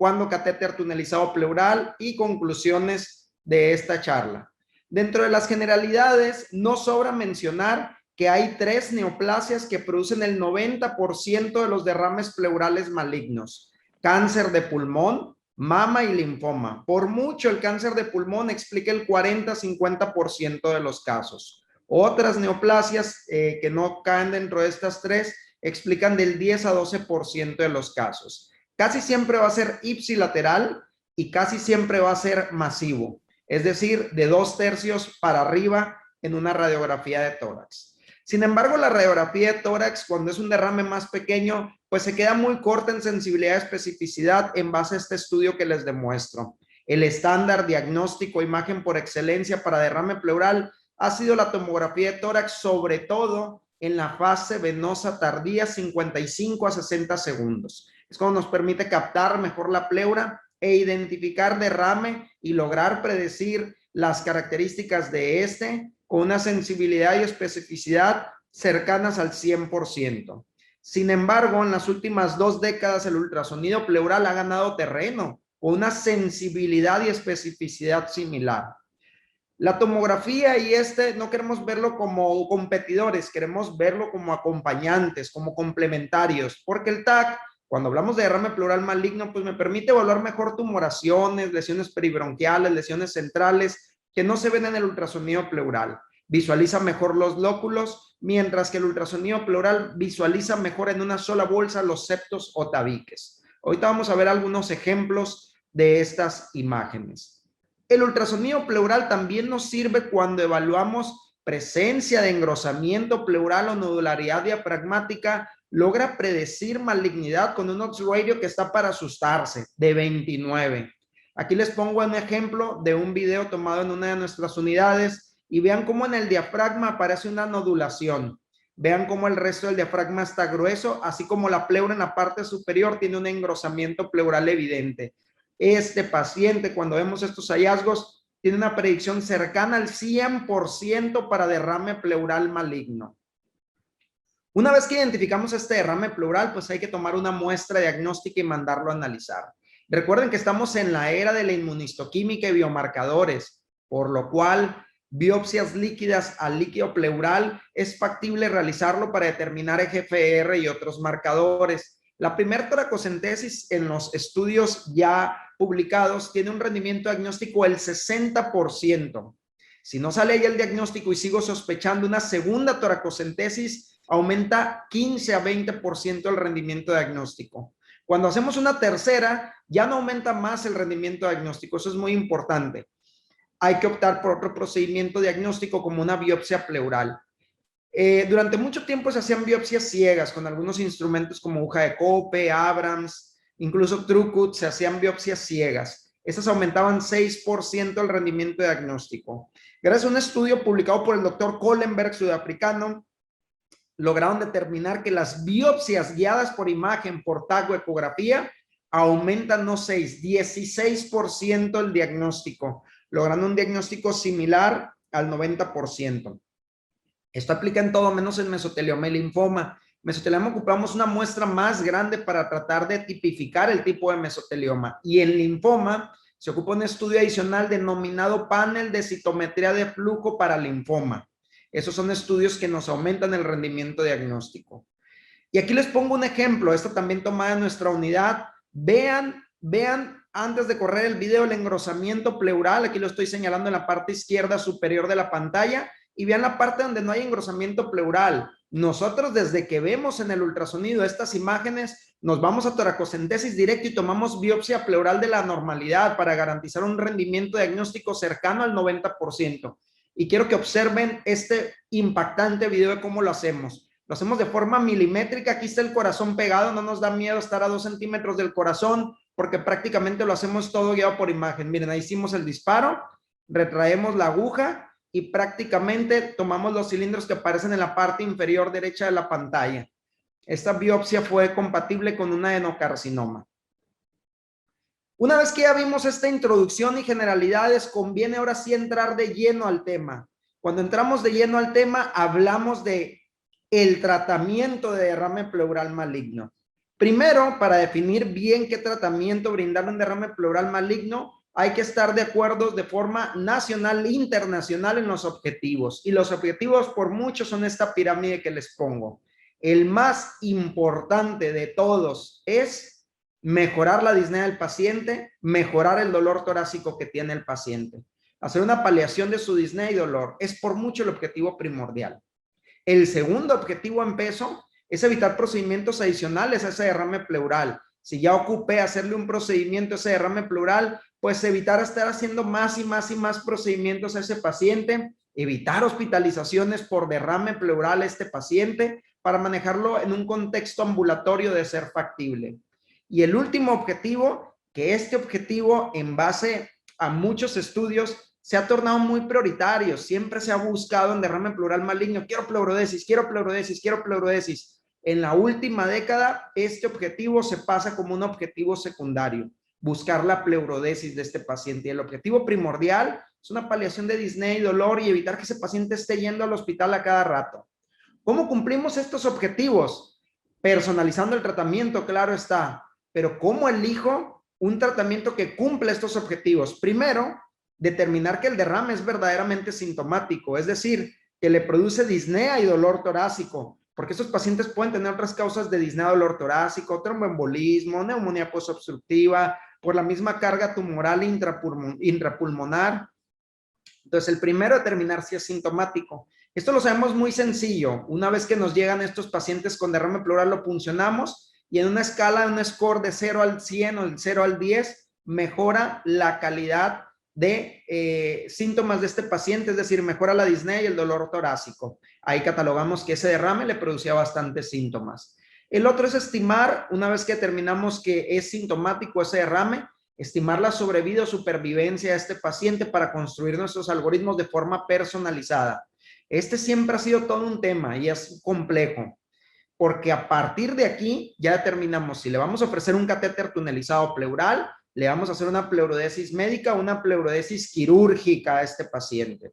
cuándo catéter tunelizado pleural y conclusiones de esta charla. Dentro de las generalidades, no sobra mencionar que hay 3 neoplasias que producen el 90% de los derrames pleurales malignos: cáncer de pulmón, mama y linfoma. Por mucho, el cáncer de pulmón explica el 40-50% de los casos. Otras neoplasias que no caen dentro de estas 3 explican del 10-12% de los casos. Casi siempre va a ser ipsilateral y casi siempre va a ser masivo, es decir, de 2/3 para arriba en una radiografía de tórax. Sin embargo, la radiografía de tórax, cuando es un derrame más pequeño, pues se queda muy corta en sensibilidad y especificidad en base a este estudio que les demuestro. El estándar diagnóstico imagen por excelencia para derrame pleural ha sido la tomografía de tórax, sobre todo en la fase venosa tardía, 55 a 60 segundos. Es cuando nos permite captar mejor la pleura e identificar derrame y lograr predecir las características de este con una sensibilidad y especificidad cercanas al 100%. Sin embargo, en las últimas 2 décadas el ultrasonido pleural ha ganado terreno con una sensibilidad y especificidad similar. La tomografía y no queremos verlo como competidores, queremos verlo como acompañantes, como complementarios, porque el TAC, cuando hablamos de derrame pleural maligno, pues me permite evaluar mejor tumoraciones, lesiones peribronquiales, lesiones centrales, que no se ven en el ultrasonido pleural. Visualiza mejor los lóculos, mientras que el ultrasonido pleural visualiza mejor en una sola bolsa los septos o tabiques. Ahorita vamos a ver algunos ejemplos de estas imágenes. El ultrasonido pleural también nos sirve cuando evaluamos presencia de engrosamiento pleural o nodularidad diafragmática. Logra predecir malignidad con un odds ratio que está para asustarse, de 29. Aquí les pongo un ejemplo de un video tomado en una de nuestras unidades y vean cómo en el diafragma aparece una nodulación. Vean cómo el resto del diafragma está grueso, así como la pleura en la parte superior tiene un engrosamiento pleural evidente. Este paciente, cuando vemos estos hallazgos, tiene una predicción cercana al 100% para derrame pleural maligno. Una vez que identificamos este derrame pleural, pues hay que tomar una muestra diagnóstica y mandarlo a analizar. Recuerden que estamos en la era de la inmunistoquímica y biomarcadores, por lo cual biopsias líquidas al líquido pleural es factible realizarlo para determinar EGFR y otros marcadores. La primera toracocentesis en los estudios ya publicados tiene un rendimiento diagnóstico del 60%. Si no sale ahí el diagnóstico y sigo sospechando una segunda toracocentesis, aumenta 15 a 20% el rendimiento diagnóstico. Cuando hacemos una tercera, ya no aumenta más el rendimiento diagnóstico. Eso es muy importante. Hay que optar por otro procedimiento diagnóstico como una biopsia pleural. Durante mucho tiempo se hacían biopsias ciegas con algunos instrumentos como aguja de Cope, Abrams, incluso TrueCut, se hacían biopsias ciegas. Estas aumentaban 6% el rendimiento diagnóstico. Gracias a un estudio publicado por el doctor Kohlenberg, sudafricano, lograron determinar que las biopsias guiadas por imagen, por TAC o ecografía aumentan no 6, 16% el diagnóstico, logrando un diagnóstico similar al 90%. Esto aplica en todo menos en mesotelioma y linfoma. Mesotelioma ocupamos una muestra más grande para tratar de tipificar el tipo de mesotelioma, y en linfoma se ocupa un estudio adicional denominado panel de citometría de flujo para linfoma. Esos son estudios que nos aumentan el rendimiento diagnóstico. Y aquí les pongo un ejemplo, esta también tomada en nuestra unidad. Vean antes de correr el video el engrosamiento pleural, aquí lo estoy señalando en la parte izquierda superior de la pantalla, y vean la parte donde no hay engrosamiento pleural. Nosotros desde que vemos en el ultrasonido estas imágenes, nos vamos a toracocentesis directo y tomamos biopsia pleural de la normalidad para garantizar un rendimiento diagnóstico cercano al 90%. Y quiero que observen este impactante video de cómo lo hacemos. Lo hacemos de forma milimétrica. Aquí está el corazón pegado, no nos da miedo estar a 2 centímetros del corazón porque prácticamente lo hacemos todo guiado por imagen. Miren, ahí hicimos el disparo, retraemos la aguja y prácticamente tomamos los cilindros que aparecen en la parte inferior derecha de la pantalla. Esta biopsia fue compatible con un adenocarcinoma. Una vez que ya vimos esta introducción y generalidades, conviene ahora sí entrar de lleno al tema. Cuando entramos de lleno al tema, hablamos de el tratamiento de derrame pleural maligno. Primero, para definir bien qué tratamiento brindar un derrame pleural maligno, hay que estar de acuerdo de forma nacional e internacional en los objetivos. Y los objetivos por mucho son esta pirámide que les pongo. El más importante de todos es mejorar la disnea del paciente, mejorar el dolor torácico que tiene el paciente. Hacer una paliación de su disnea y dolor es por mucho el objetivo primordial. El segundo objetivo en peso es evitar procedimientos adicionales a ese derrame pleural. Si ya ocupé hacerle un procedimiento a ese derrame pleural, pues evitar estar haciendo más y más y más procedimientos a ese paciente, evitar hospitalizaciones por derrame pleural a este paciente para manejarlo en un contexto ambulatorio de ser factible. Y el último objetivo, que este objetivo en base a muchos estudios se ha tornado muy prioritario, siempre se ha buscado en derrame pleural maligno, quiero pleurodesis, quiero pleurodesis, quiero pleurodesis. En la última década, este objetivo se pasa como un objetivo secundario, buscar la pleurodesis de este paciente. Y el objetivo primordial es una paliación de disnea y dolor y evitar que ese paciente esté yendo al hospital a cada rato. ¿Cómo cumplimos estos objetivos? Personalizando el tratamiento, claro está, pero ¿cómo elijo un tratamiento que cumple estos objetivos? Primero, determinar que el derrame es verdaderamente sintomático, es decir, que le produce disnea y dolor torácico, porque estos pacientes pueden tener otras causas de disnea y dolor torácico, tromboembolismo, neumonía posobstructiva, por la misma carga tumoral intrapulmonar. Entonces, el primero, determinar si es sintomático. Esto lo sabemos muy sencillo. Una vez que nos llegan estos pacientes con derrame pleural, lo puncionamos y en una escala, un score de 0 al 100 o del 0 al 10, mejora la calidad de síntomas de este paciente, es decir, mejora la disnea y el dolor torácico. Ahí catalogamos que ese derrame le producía bastantes síntomas. El otro es estimar, una vez que determinamos que es sintomático ese derrame, estimar la sobrevida o supervivencia de este paciente para construir nuestros algoritmos de forma personalizada. Este siempre ha sido todo un tema y es complejo, porque a partir de aquí ya determinamos si le vamos a ofrecer un catéter tunelizado pleural, le vamos a hacer una pleurodesis médica o una pleurodesis quirúrgica a este paciente.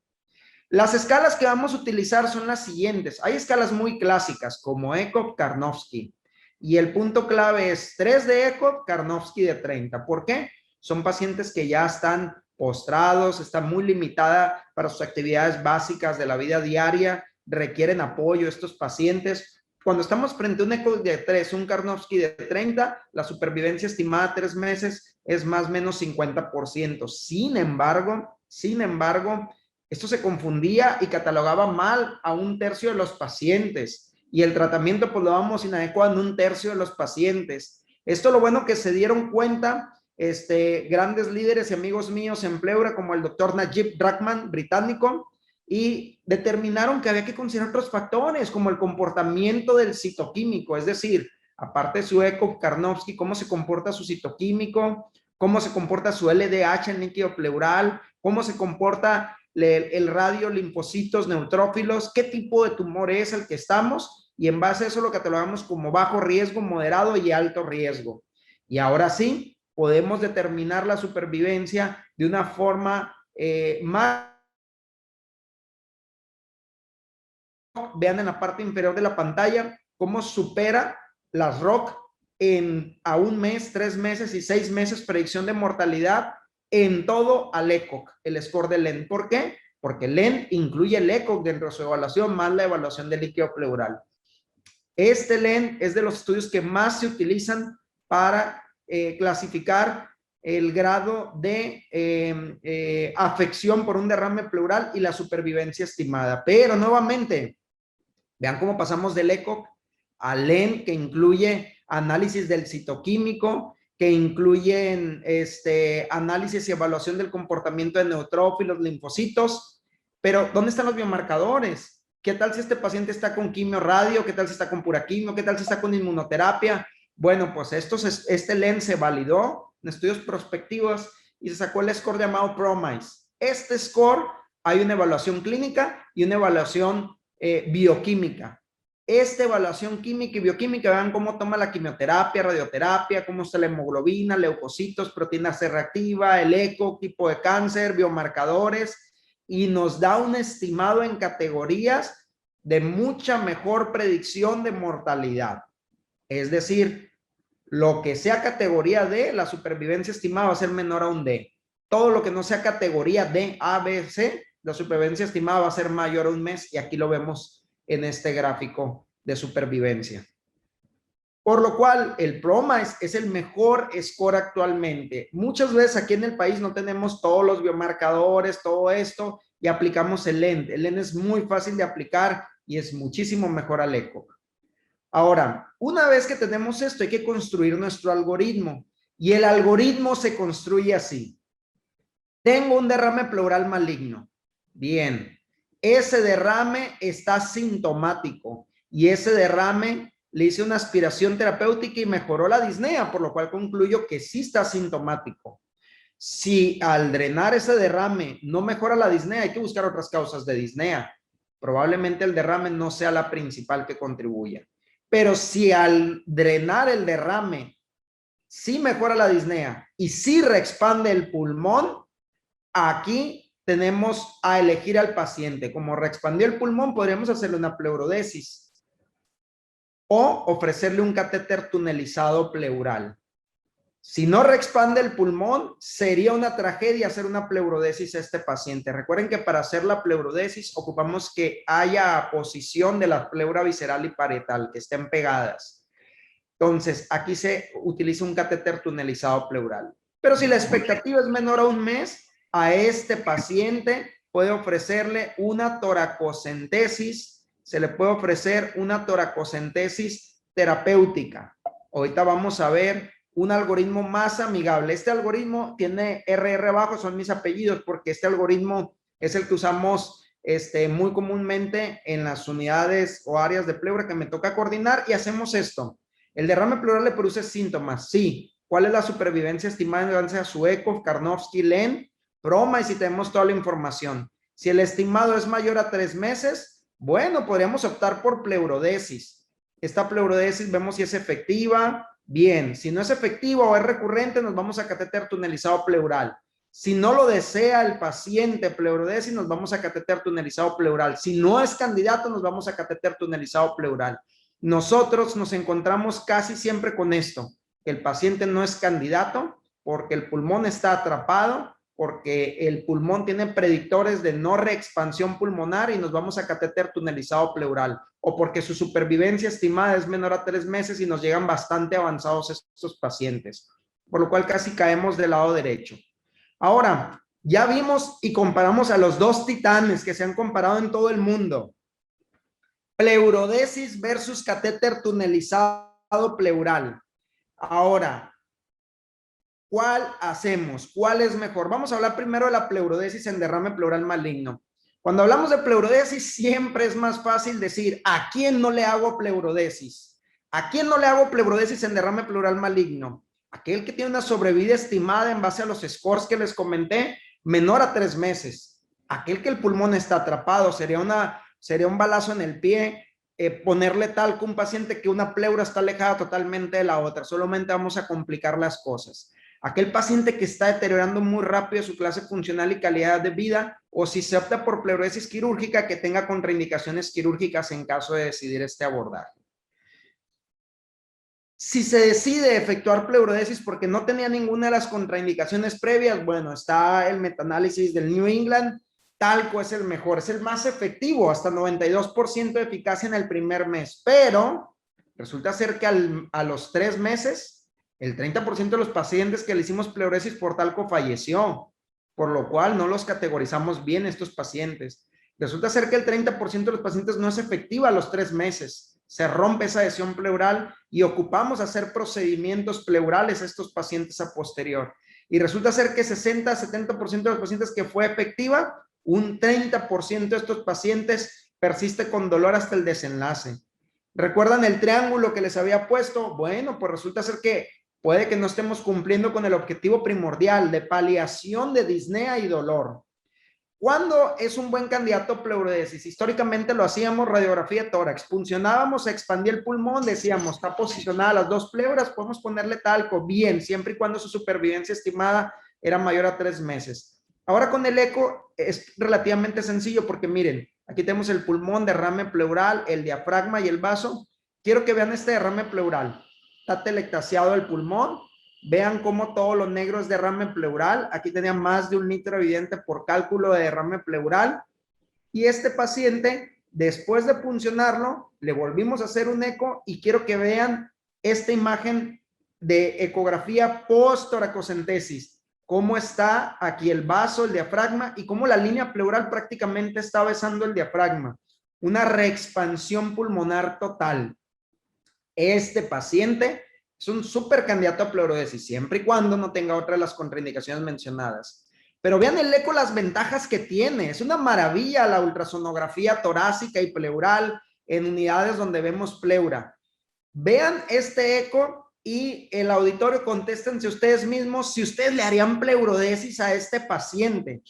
Las escalas que vamos a utilizar son las siguientes. Hay escalas muy clásicas como Ekov-Karnofsky y el punto clave es 3 de Ekov, Karnofsky de 30. ¿Por qué? Son pacientes que ya están postrados, están muy limitada para sus actividades básicas de la vida diaria, requieren apoyo estos pacientes. Cuando estamos frente a un Ekov de 3, un Karnofsky de 30, la supervivencia estimada a 3 meses es más o menos 50%. Sin embargo, esto se confundía y catalogaba mal a un tercio de los pacientes y el tratamiento pues lo damos inadecuado en un tercio de los pacientes. Esto lo bueno que se dieron cuenta grandes líderes y amigos míos en pleura como el doctor Najib Drachman, británico, y determinaron que había que considerar otros factores como el comportamiento del citoquímico, es decir, aparte de su Ekov-Karnofsky, cómo se comporta su citoquímico, cómo se comporta su LDH en líquido pleural, cómo se comporta el radio, linfocitos, neutrófilos, qué tipo de tumor es el que estamos, y en base a eso lo catalogamos como bajo riesgo, moderado y alto riesgo. Y ahora sí, podemos determinar la supervivencia de una forma más. Vean en la parte inferior de la pantalla cómo supera las ROC a un mes, 3 meses y 6 meses predicción de mortalidad en todo al ECOG, el score de LEN. ¿Por qué? Porque LEN incluye el ECOG dentro de su evaluación más la evaluación del líquido pleural. Este LEN es de los estudios que más se utilizan para clasificar el grado de afección por un derrame pleural y la supervivencia estimada. Pero nuevamente, vean cómo pasamos del ECOG al LEN, que incluye análisis del citoquímico, que incluyen análisis y evaluación del comportamiento de neutrófilos, linfocitos. Pero, ¿dónde están los biomarcadores? ¿Qué tal si este paciente está con quimio radio? ¿Qué tal si está con pura quimio? ¿Qué tal si está con inmunoterapia? Bueno, pues este LEN se validó en estudios prospectivos y se sacó el score llamado PROMISE. Este score, hay una evaluación clínica y una evaluación bioquímica. Esta evaluación química y bioquímica, vean cómo toma la quimioterapia, radioterapia, cómo está la hemoglobina, leucocitos, proteína C reactiva, el eco, tipo de cáncer, biomarcadores, y nos da un estimado en categorías de mucha mejor predicción de mortalidad. Es decir, Lo que sea categoría D, la supervivencia estimada va a ser menor a un D. Todo lo que no sea categoría D, A, B, C, la supervivencia estimada va a ser mayor a un mes, y aquí lo vemos en este gráfico de supervivencia. Por lo cual, el PROMA es el mejor score actualmente. Muchas veces aquí en el país no tenemos todos los biomarcadores, todo esto, y aplicamos el END. El END es muy fácil de aplicar y es muchísimo mejor al ECO. Ahora, una vez que tenemos esto, hay que construir nuestro algoritmo. Y el algoritmo se construye así. Tengo un derrame pleural maligno. Bien. Ese derrame está sintomático. Y ese derrame le hice una aspiración terapéutica y mejoró la disnea, por lo cual concluyo que sí está sintomático. Si al drenar ese derrame no mejora la disnea, hay que buscar otras causas de disnea. Probablemente el derrame no sea la principal que contribuya. Pero si al drenar el derrame sí mejora la disnea y sí reexpande el pulmón, aquí tenemos a elegir al paciente. Como reexpandió el pulmón, podríamos hacerle una pleurodesis o ofrecerle un catéter tunelizado pleural. Si no reexpande el pulmón, sería una tragedia hacer una pleurodesis a este paciente. Recuerden que para hacer la pleurodesis ocupamos que haya aposición de la pleura visceral y parietal, que estén pegadas. Entonces, aquí se utiliza un catéter tunelizado pleural. Pero si la expectativa es menor a un mes, a este paciente puede ofrecerle una toracocentesis, se le puede ofrecer una toracocentesis terapéutica. Ahorita vamos a ver un algoritmo más amigable. Este algoritmo tiene RR abajo, son mis apellidos, porque este algoritmo es el que usamos muy comúnmente en las unidades o áreas de pleura que me toca coordinar, y hacemos esto. ¿El derrame pleural le produce síntomas? Sí. ¿Cuál es la supervivencia estimada en base a Sueckhoff, Karnofsky, Len, PROMA? Y si tenemos toda la información. Si el estimado es mayor a 3 meses, bueno, podríamos optar por pleurodesis. Esta pleurodesis vemos si es efectiva. Bien, si no es efectiva o es recurrente, nos vamos a catéter tunelizado pleural. Si no lo desea el paciente pleurodesis, nos vamos a catéter tunelizado pleural. Si no es candidato, nos vamos a catéter tunelizado pleural. Nosotros nos encontramos casi siempre con esto, que el paciente no es candidato porque el pulmón está atrapado, porque el pulmón tiene predictores de no reexpansión pulmonar y nos vamos a catéter tunelizado pleural, o porque su supervivencia estimada es menor a 3 meses y nos llegan bastante avanzados estos pacientes, por lo cual casi caemos del lado derecho. Ahora, ya vimos y comparamos a los dos titanes que se han comparado en todo el mundo. Pleurodesis versus catéter tunelizado pleural. Ahora, ¿cuál hacemos? ¿Cuál es mejor? Vamos a hablar primero de la pleurodesis en derrame pleural maligno. Cuando hablamos de pleurodesis, siempre es más fácil decir, ¿a quién no le hago pleurodesis? ¿A quién no le hago pleurodesis en derrame pleural maligno? Aquel que tiene una sobrevida estimada en base a los scores que les comenté, menor a 3 meses. Aquel que el pulmón está atrapado, sería un balazo en el pie, ponerle talco a un paciente que una pleura está alejada totalmente de la otra. Solamente vamos a complicar las cosas. Aquel paciente que está deteriorando muy rápido su clase funcional y calidad de vida, o si se opta por pleurodesis quirúrgica, que tenga contraindicaciones quirúrgicas en caso de decidir este abordaje. Si se decide efectuar pleurodesis porque no tenía ninguna de las contraindicaciones previas, bueno, está el metaanálisis del New England. Talco es el mejor, es el más efectivo, hasta 92% de eficacia en el primer mes, pero resulta ser que a los 3 meses, el 30% de los pacientes que le hicimos pleurodesis por talco falleció, por lo cual no los categorizamos bien estos pacientes. Resulta ser que el 30% de los pacientes no es efectiva a los 3 meses. Se rompe esa adhesión pleural y ocupamos hacer procedimientos pleurales a estos pacientes a posterior. Y resulta ser que 60-70% de los pacientes que fue efectiva, un 30% de estos pacientes persiste con dolor hasta el desenlace. ¿Recuerdan el triángulo que les había puesto? Bueno, pues resulta ser que puede que no estemos cumpliendo con el objetivo primordial de paliación de disnea y dolor. ¿Cuándo es un buen candidato a pleurodesis? Históricamente lo hacíamos radiografía de tórax. Funcionábamos, se expandía el pulmón, decíamos, está posicionada las 2 pleuras, podemos ponerle talco, bien, siempre y cuando su supervivencia estimada era mayor a 3 meses. Ahora con el eco es relativamente sencillo porque miren, aquí tenemos el pulmón, derrame pleural, el diafragma y el vaso. Quiero que vean este derrame pleural. está telectasiado el pulmón. Vean cómo todo lo negro es derrame pleural. Aquí tenía más de 1 litro evidente por cálculo de derrame pleural. Y este paciente, después de puncionarlo, le volvimos a hacer un eco y quiero que vean esta imagen de ecografía post-toracocentesis. Cómo está aquí el vaso, el diafragma y cómo la línea pleural prácticamente está besando el diafragma. Una reexpansión pulmonar total. Este paciente es un súper candidato a pleurodesis, siempre y cuando no tenga otra de las contraindicaciones mencionadas. Pero vean el eco, las ventajas que tiene. Es una maravilla la ultrasonografía torácica y pleural en unidades donde vemos pleura. Vean este eco y el auditorio, contéstense ustedes mismos si ustedes le harían pleurodesis a este paciente.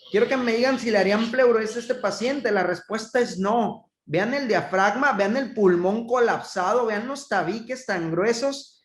Quiero que me digan si le harían pleurodesis a este paciente. La respuesta es no. Vean el diafragma, vean el pulmón colapsado, vean los tabiques tan gruesos.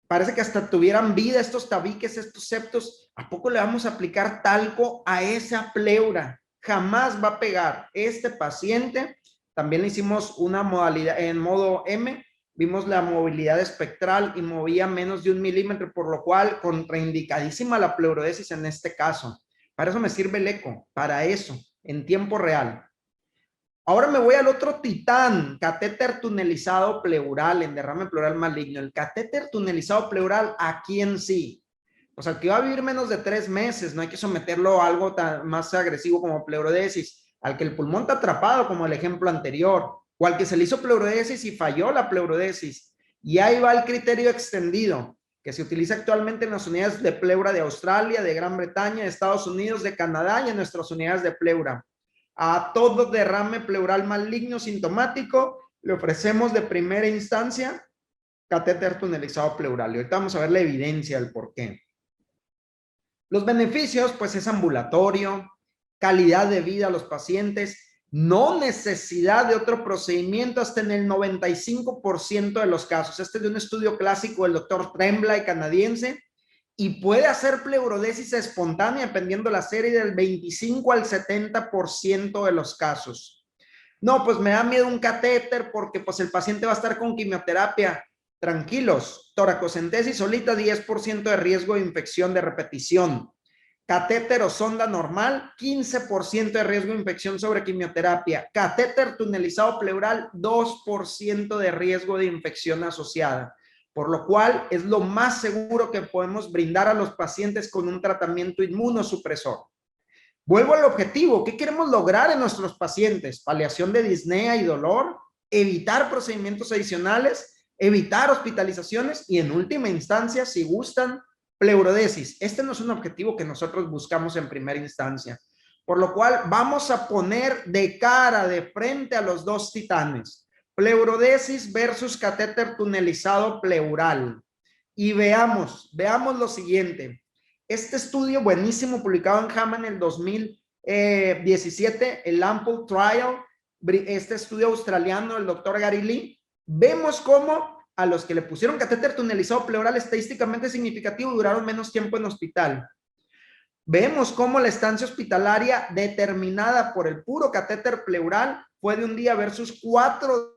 Parece que hasta tuvieran vida estos tabiques, estos septos. ¿A poco le vamos a aplicar talco a esa pleura? Jamás va a pegar. Este paciente, también le hicimos una modalidad en modo M, vimos la movilidad espectral y movía menos de 1 milímetro, por lo cual contraindicadísima la pleurodesis en este caso. Para eso me sirve el eco, para eso, en tiempo real. Ahora me voy al otro titán, catéter tunelizado pleural en derrame pleural maligno. El catéter tunelizado pleural, ¿a quién sí? Pues al que va a vivir menos de 3 meses, no hay que someterlo a algo tan más agresivo como pleurodesis. Al que el pulmón está atrapado, como el ejemplo anterior, o al que se le hizo pleurodesis y falló la pleurodesis. Y ahí va el criterio extendido, que se utiliza actualmente en las unidades de pleura de Australia, de Gran Bretaña, de Estados Unidos, de Canadá y en nuestras unidades de pleura. A todo derrame pleural maligno sintomático le ofrecemos de primera instancia catéter tunelizado pleural. Y ahorita vamos a ver la evidencia del por qué. Los beneficios, pues es ambulatorio, calidad de vida a los pacientes, no necesidad de otro procedimiento hasta en el 95% de los casos. Este es de un estudio clásico del doctor Tremblay, canadiense, y puede hacer pleurodesis espontánea dependiendo la serie del 25 al 70% de los casos. No, pues me da miedo un catéter porque pues el paciente va a estar con quimioterapia. Tranquilos, toracocentesis solita, 10% de riesgo de infección de repetición. Catéter o sonda normal, 15% de riesgo de infección sobre quimioterapia. Catéter tunelizado pleural, 2% de riesgo de infección asociada. Por lo cual es lo más seguro que podemos brindar a los pacientes con un tratamiento inmunosupresor. Vuelvo al objetivo. ¿Qué queremos lograr en nuestros pacientes? Paliación de disnea y dolor, evitar procedimientos adicionales, evitar hospitalizaciones y en última instancia, si gustan, pleurodesis. Este no es un objetivo que nosotros buscamos en primera instancia. Por lo cual vamos a poner de cara, de frente a los dos titanes. Pleurodesis versus catéter tunelizado pleural. Y veamos lo siguiente. Este estudio buenísimo publicado en JAMA en el 2017, el Ample Trial, este estudio australiano del doctor Gary Lee, vemos cómo a los que le pusieron catéter tunelizado pleural estadísticamente significativo duraron menos tiempo en hospital. Vemos cómo la estancia hospitalaria determinada por el puro catéter pleural fue de 1 día versus 4.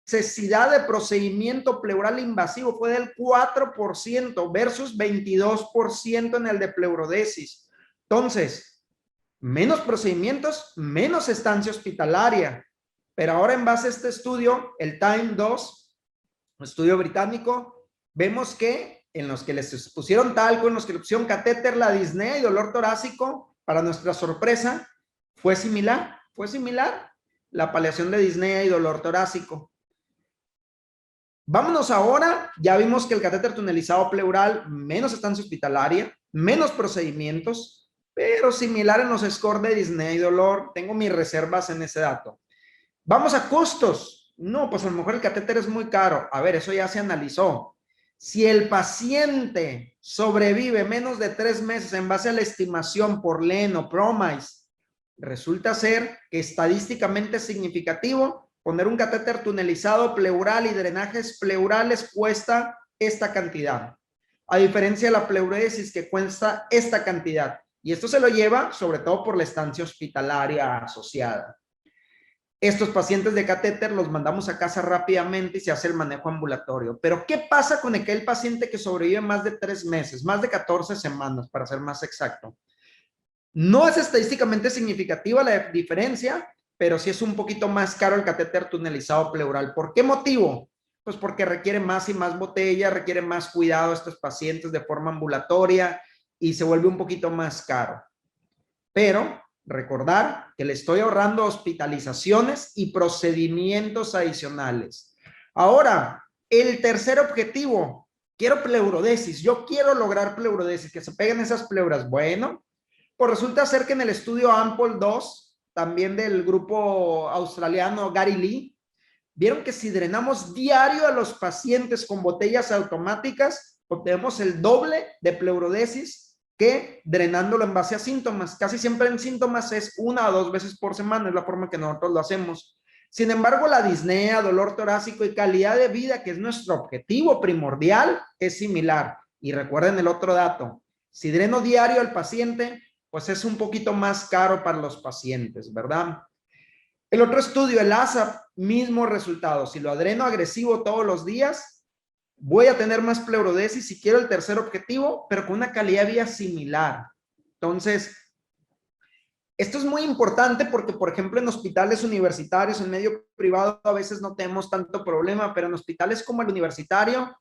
Necesidad de procedimiento pleural invasivo fue del 4% versus 22% en el de pleurodesis. Entonces, menos procedimientos, menos estancia hospitalaria. Pero ahora en base a este estudio, el Time 2, estudio británico, vemos que en los que les pusieron talco, en los que le pusieron catéter, la disnea y dolor torácico, para nuestra sorpresa, fue similar la paliación de disnea y dolor torácico. Vámonos ahora, ya vimos que el catéter tunelizado pleural, menos estancia hospitalaria, menos procedimientos, pero similar en los scores de disnea y dolor. Tengo mis reservas en ese dato. Vamos a costos. No, pues a lo mejor el catéter es muy caro. A ver, eso ya se analizó. Si el paciente sobrevive menos de 3 meses en base a la estimación por Len o PROMISE, resulta ser que estadísticamente es significativo. Poner un catéter tunelizado pleural y drenajes pleurales cuesta esta cantidad, a diferencia de la pleurodesis que cuesta esta cantidad. Y esto se lo lleva sobre todo por la estancia hospitalaria asociada. Estos pacientes de catéter los mandamos a casa rápidamente y se hace el manejo ambulatorio. Pero ¿qué pasa con aquel paciente que sobrevive más de 3 meses, más de 14 semanas, para ser más exacto? No es estadísticamente significativa la diferencia, pero sí es un poquito más caro el catéter tunelizado pleural. ¿Por qué motivo? Pues porque requiere más y más botella, requiere más cuidado a estos pacientes de forma ambulatoria y se vuelve un poquito más caro. Pero recordar que le estoy ahorrando hospitalizaciones y procedimientos adicionales. Ahora, el tercer objetivo, quiero pleurodesis. Yo quiero lograr pleurodesis, que se peguen esas pleuras. Bueno, pues resulta ser que en el estudio AMPOL 2, también del grupo australiano Gary Lee, vieron que si drenamos diario a los pacientes con botellas automáticas, obtenemos el doble de pleurodesis que drenándolo en base a síntomas. Casi siempre en síntomas es 1 o 2 veces por semana, es la forma que nosotros lo hacemos. Sin embargo, la disnea, dolor torácico y calidad de vida, que es nuestro objetivo primordial, es similar. Y recuerden el otro dato, si dreno diario al paciente, pues es un poquito más caro para los pacientes, ¿verdad? El otro estudio, el ASAP, mismo resultado. Si lo adreno agresivo todos los días, voy a tener más pleurodesis si quiero el tercer objetivo, pero con una calidad de vida similar. Entonces, esto es muy importante porque, por ejemplo, en hospitales universitarios, en medio privado, a veces no tenemos tanto problema, pero en hospitales como el universitario,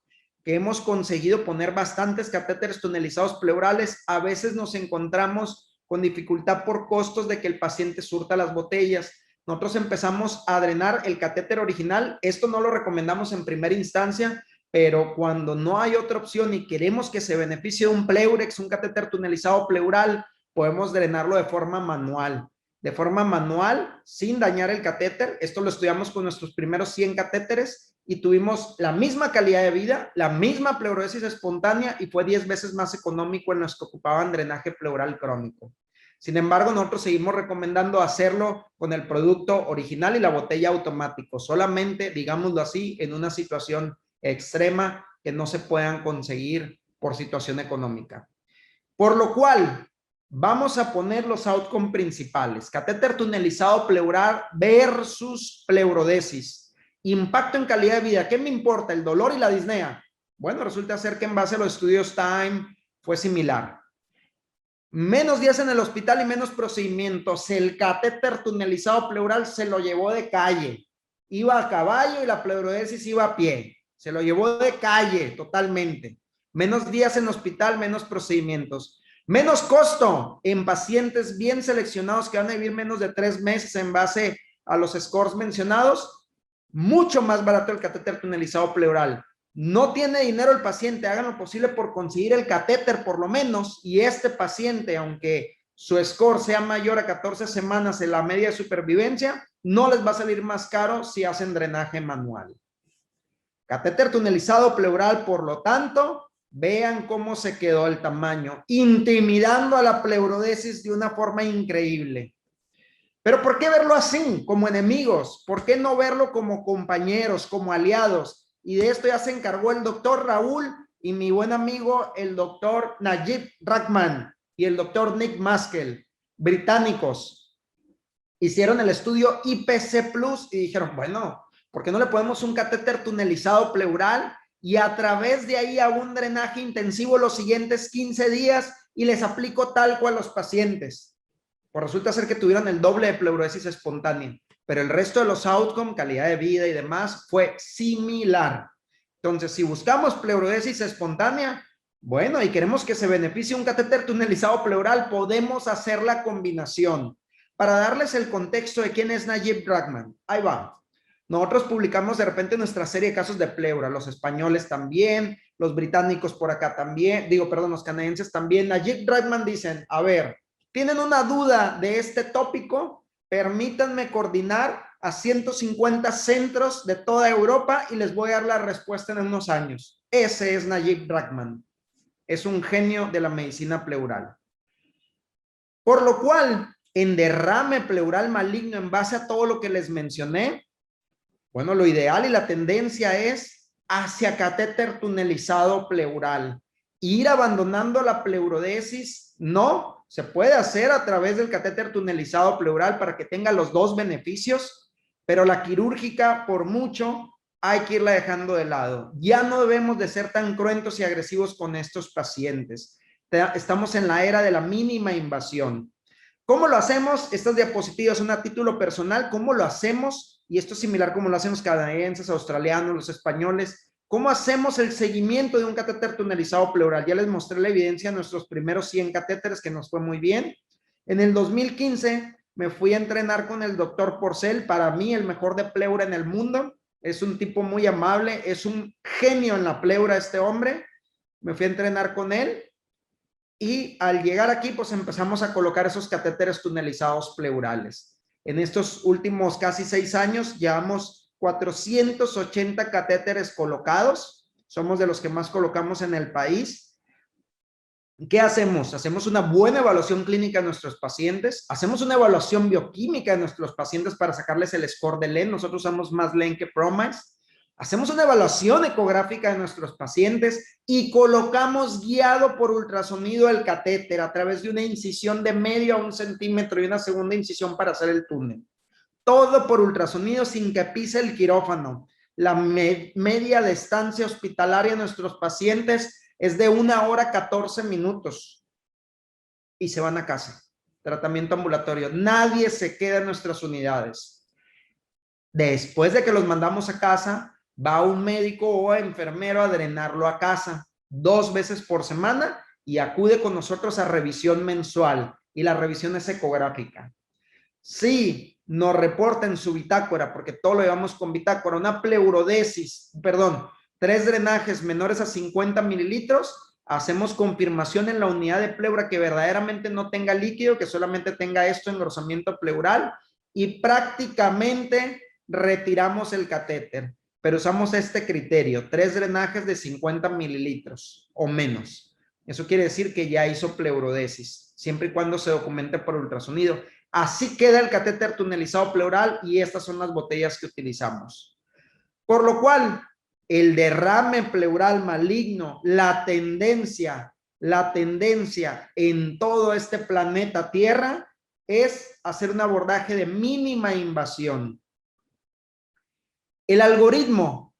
que hemos conseguido poner bastantes catéteres tunelizados pleurales, a veces nos encontramos con dificultad por costos de que el paciente surta las botellas. Nosotros empezamos a drenar el catéter original. Esto no lo recomendamos en primera instancia, pero cuando no hay otra opción y queremos que se beneficie de un pleurex, un catéter tunelizado pleural, podemos drenarlo de forma manual. De forma manual, sin dañar el catéter. Esto lo estudiamos con nuestros primeros 100 catéteres y tuvimos la misma calidad de vida, la misma pleurodesis espontánea y fue 10 veces más económico en los que ocupaban drenaje pleural crónico. Sin embargo, nosotros seguimos recomendando hacerlo con el producto original y la botella automático, solamente, digámoslo así, en una situación extrema que no se puedan conseguir por situación económica. Por lo cual, vamos a poner los outcomes principales. Catéter tunelizado pleural versus pleurodesis. Impacto en calidad de vida. ¿Qué me importa? ¿El dolor y la disnea? Bueno, resulta ser que en base a los estudios Time fue similar. Menos días en el hospital y menos procedimientos. El catéter tunelizado pleural se lo llevó de calle. Iba a caballo y la pleurodesis iba a pie. Se lo llevó de calle totalmente. Menos días en hospital, menos procedimientos. Menos costo en pacientes bien seleccionados que van a vivir menos de 3 meses en base a los scores mencionados. Mucho más barato el catéter tunelizado pleural. No tiene dinero el paciente, hagan lo posible por conseguir el catéter por lo menos, y este paciente, aunque su score sea mayor a 14 semanas en la media de supervivencia, no les va a salir más caro si hacen drenaje manual. Catéter tunelizado pleural, por lo tanto, vean cómo se quedó el tamaño, intimidando a la pleurodesis de una forma increíble. Pero ¿por qué verlo así, como enemigos? ¿Por qué no verlo como compañeros, como aliados? Y de esto ya se encargó el doctor Raúl y mi buen amigo, el doctor Najib Rahman y el doctor Nick Maskell, británicos. Hicieron el estudio IPC Plus y dijeron, bueno, ¿por qué no le ponemos un catéter tunelizado pleural y a través de ahí hago un drenaje intensivo los siguientes 15 días y les aplico tal cual a los pacientes? Pues resulta ser que tuvieron el doble de pleurodesis espontánea, pero el resto de los outcomes, calidad de vida y demás, fue similar. Entonces, si buscamos pleurodesis espontánea, bueno, y queremos que se beneficie un catéter tunelizado pleural, podemos hacer la combinación. Para darles el contexto de quién es Najib Rahman, ahí va. Nosotros publicamos de repente nuestra serie de casos de pleura, los españoles también, los británicos por acá también, los canadienses también. Najib Rahman dicen, a ver, ¿tienen una duda de este tópico? Permítanme coordinar a 150 centros de toda Europa y les voy a dar la respuesta en unos años. Ese es Najib Rahman. Es un genio de la medicina pleural. Por lo cual, en derrame pleural maligno en base a todo lo que les mencioné, bueno, lo ideal y la tendencia es hacia catéter tunelizado pleural. Ir abandonando la pleurodesis, no, se puede hacer a través del catéter tunelizado pleural para que tenga los dos beneficios, pero la quirúrgica, por mucho, hay que irla dejando de lado. Ya no debemos de ser tan cruentos y agresivos con estos pacientes. Estamos en la era de la mínima invasión. ¿Cómo lo hacemos? Estas diapositivas son a título personal. ¿Cómo lo hacemos? Y esto es similar como lo hacen los canadienses, australianos, los españoles. ¿Cómo hacemos el seguimiento de un catéter tunelizado pleural? Ya les mostré la evidencia de nuestros primeros 100 catéteres, que nos fue muy bien. En el 2015 me fui a entrenar con el doctor Porcel, para mí el mejor de pleura en el mundo. Es un tipo muy amable, es un genio en la pleura este hombre. Me fui a entrenar con él y al llegar aquí pues empezamos a colocar esos catéteres tunelizados pleurales. En estos últimos casi 6 años llevamos 480 catéteres colocados. Somos de los que más colocamos en el país. ¿Qué hacemos? Hacemos una buena evaluación clínica de nuestros pacientes, hacemos una evaluación bioquímica de nuestros pacientes para sacarles el score de LEN, nosotros usamos más LEN que PROMISE, hacemos una evaluación ecográfica de nuestros pacientes y colocamos guiado por ultrasonido el catéter a través de una incisión de medio a 1 centímetro y una segunda incisión para hacer el túnel. Todo por ultrasonido sin que pise el quirófano. La media de estancia hospitalaria de nuestros pacientes es de 1 hora 14 minutos y se van a casa. Tratamiento ambulatorio. Nadie se queda en nuestras unidades. Después de que los mandamos a casa, va un médico o enfermero a drenarlo a casa 2 veces por semana y acude con nosotros a revisión mensual y la revisión es ecográfica. Sí, nos reporta en su bitácora, porque todo lo llevamos con bitácora, una pleurodesis, perdón, 3 drenajes menores a 50 mililitros, hacemos confirmación en la unidad de pleura que verdaderamente no tenga líquido, que solamente tenga esto, engrosamiento pleural, y prácticamente retiramos el catéter, pero usamos este criterio, 3 drenajes de 50 mililitros o menos. Eso quiere decir que ya hizo pleurodesis, siempre y cuando se documente por ultrasonido. Así queda el catéter tunelizado pleural y estas son las botellas que utilizamos. Por lo cual, el derrame pleural maligno, la tendencia en todo este planeta Tierra es hacer un abordaje de mínima invasión. El algoritmo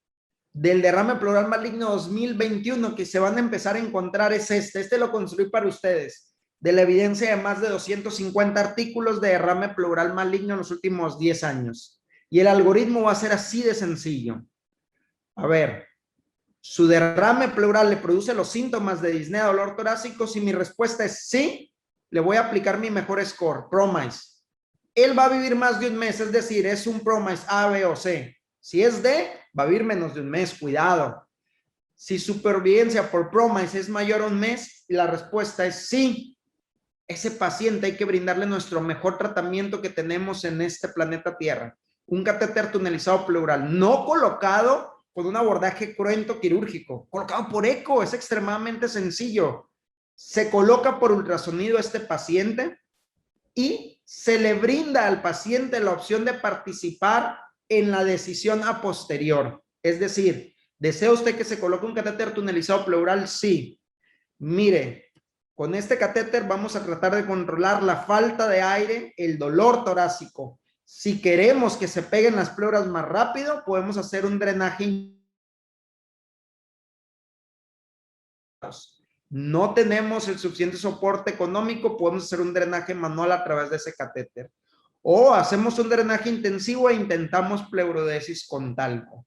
del derrame pleural maligno 2021 que se van a empezar a encontrar es este lo construí para ustedes, de la evidencia de más de 250 artículos de derrame pleural maligno en los últimos 10 años. Y el algoritmo va a ser así de sencillo. A ver, ¿su derrame pleural le produce los síntomas de disnea, dolor torácico? Si mi respuesta es sí, le voy a aplicar mi mejor score, PROMISE. Él va a vivir más de un mes, es decir, es un PROMISE A, B o C. Si es D, va a vivir menos de un mes, cuidado. Si supervivencia por PROMISE es mayor a un mes, la respuesta es sí. Ese paciente hay que brindarle nuestro mejor tratamiento que tenemos en este planeta Tierra. Un catéter tunelizado pleural, no colocado con un abordaje cruento quirúrgico, colocado por eco, es extremadamente sencillo. Se coloca por ultrasonido a este paciente y se le brinda al paciente la opción de participar en la decisión a posterior. Es decir, ¿desea usted que se coloque un catéter tunelizado pleural? Sí. Mire, con este catéter vamos a tratar de controlar la falta de aire, el dolor torácico. Si queremos que se peguen las pleuras más rápido, podemos hacer un drenaje. No tenemos el suficiente soporte económico, podemos hacer un drenaje manual a través de ese catéter. O hacemos un drenaje intensivo e intentamos pleurodesis con talco.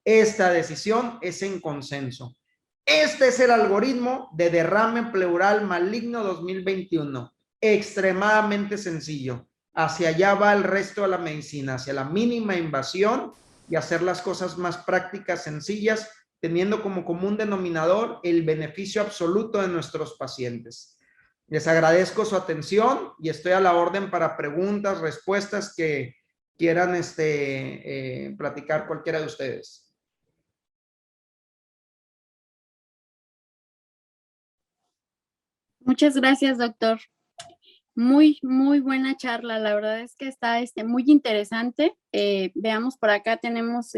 Esta decisión es en consenso. Este es el algoritmo de derrame pleural maligno 2021. Extremadamente sencillo. Hacia allá va el resto de la medicina, hacia la mínima invasión y hacer las cosas más prácticas, sencillas, teniendo como común denominador el beneficio absoluto de nuestros pacientes. Les agradezco su atención y estoy a la orden para preguntas, respuestas que quieran platicar cualquiera de ustedes. Muchas gracias, doctor. Muy, muy buena charla. La verdad es que está muy interesante. Veamos, por acá tenemos